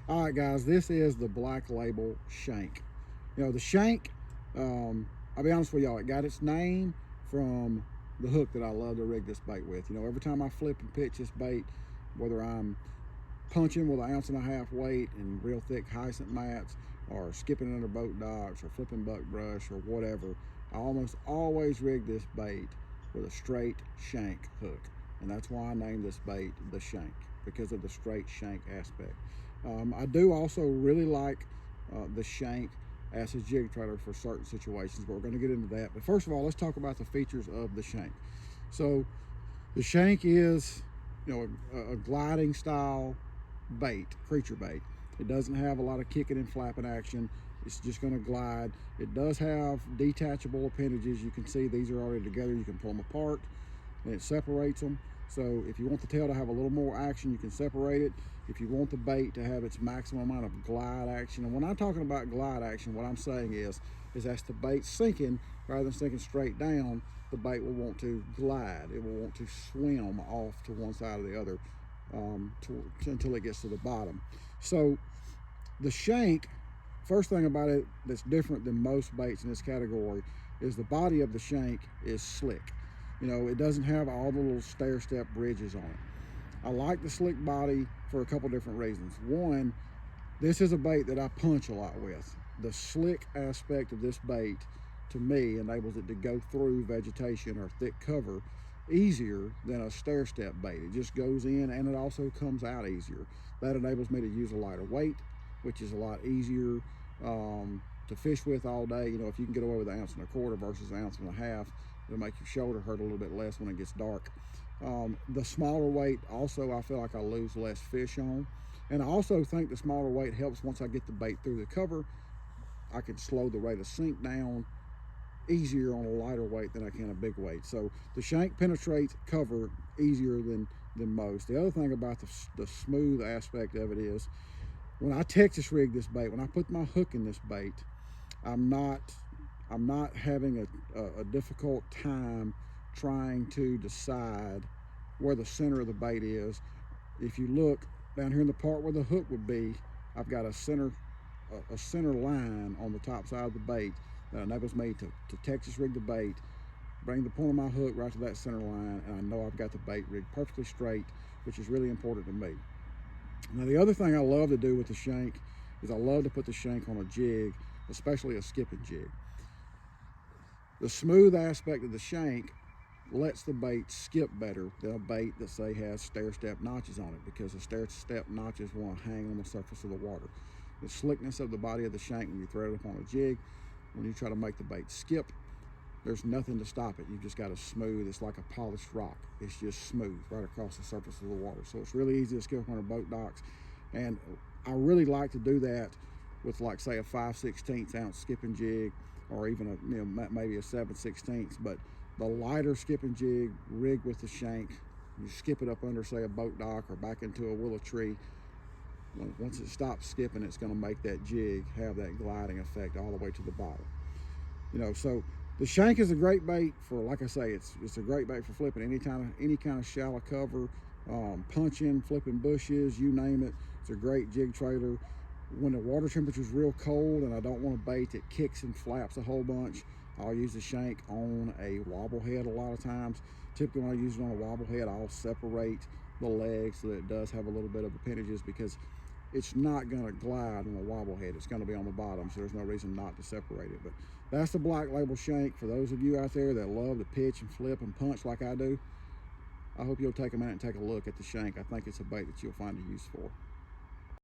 All right, guys, this is the Black Label Shank. You know, the Shank, I'll be honest with y'all, it got its name from the hook that I love to rig this bait with. You know, every time I flip and pitch this bait, whether I'm punching with 1.5 ounce weight and real thick hyacinth mats, or skipping under boat docks, or flipping buck brush, or whatever, I almost always rig this bait with a straight shank hook. And that's why I named this bait the Shank, because of the straight shank aspect. I do also really like the shank as a jig trailer for certain situations, but we're going to get into that. But first of all, let's talk about the features of the shank. So the shank is, you know, a gliding style bait, creature bait. It doesn't have a lot of kicking and flapping action. It's just going to glide. It does have detachable appendages. You can see these are already together. You can pull them apart and it separates them. So if you want the tail to have a little more action, you can separate it. If you want the bait to have its maximum amount of glide action, and when I'm talking about glide action, what I'm saying is as the bait's sinking, rather than sinking straight down, the bait will want to glide. It will want to swim off to one side or the other until it gets to the bottom. So the shank, first thing about it that's different than most baits in this category is the body of the shank is slick. You know, it doesn't have all the little stair-step bridges on it. I like the slick body for a couple different reasons. One, this is a bait that I punch a lot with. The slick aspect of this bait, to me, enables it to go through vegetation or thick cover easier than a stair-step bait. It just goes in and it also comes out easier. That enables me to use a lighter weight, which is a lot easier to fish with all day. You know, if you can get away with 1.25 ounces versus 1.5 ounces, it'll make your shoulder hurt a little bit less when it gets dark. The smaller weight also, I feel like I lose less fish on. And I also think the smaller weight helps once I get the bait through the cover. I can slow the rate of sink down easier on a lighter weight than I can a big weight. So the shank penetrates cover easier than most. The other thing about the smooth aspect of it is when I Texas rig this bait, when I put my hook in this bait, I'm not having a difficult time trying to decide where the center of the bait is. If you look down here in the part where the hook would be, I've got a center line on the top side of the bait that enables me to Texas rig the bait, bring the point of my hook right to that center line, and I know I've got the bait rigged perfectly straight, which is really important to me. Now, the other thing I love to do with the shank is I love to put the shank on a jig, especially a skipping jig. The smooth aspect of the shank lets the bait skip better than a bait that, say, has stair-step notches on it, because the stair-step notches want to hang on the surface of the water. The slickness of the body of the shank when you throw it up on a jig, when you try to make the bait skip, there's nothing to stop it. You've just got a smooth, it's like a polished rock. It's just smooth right across the surface of the water. So it's really easy to skip under boat docks. And I really like to do that with, like, say, a 5/16 ounce skipping jig, or even a, you know, maybe a 7/16. But the lighter skipping jig rigged with the shank, you skip it up under, say, a boat dock or back into a willow tree. Once it stops skipping, it's going to make that jig have that gliding effect all the way to the bottom. You know, so the shank is a great bait for, like I say, it's a great bait for flipping any kind of shallow cover, punching, flipping bushes, you name it. It's a great jig trailer. When the water temperature is real cold and I don't want a bait that kicks and flaps a whole bunch, I'll use the shank on a wobble head a lot of times. Typically when I use it on a wobble head, I'll separate the legs so that it does have a little bit of appendages, because it's not going to glide on a wobble head. It's going to be on the bottom, so there's no reason not to separate it. But that's the Black Label Shank. For those of you out there that love to pitch and flip and punch like I do, I hope you'll take a minute and take a look at the shank. I think it's a bait that you'll find a use for.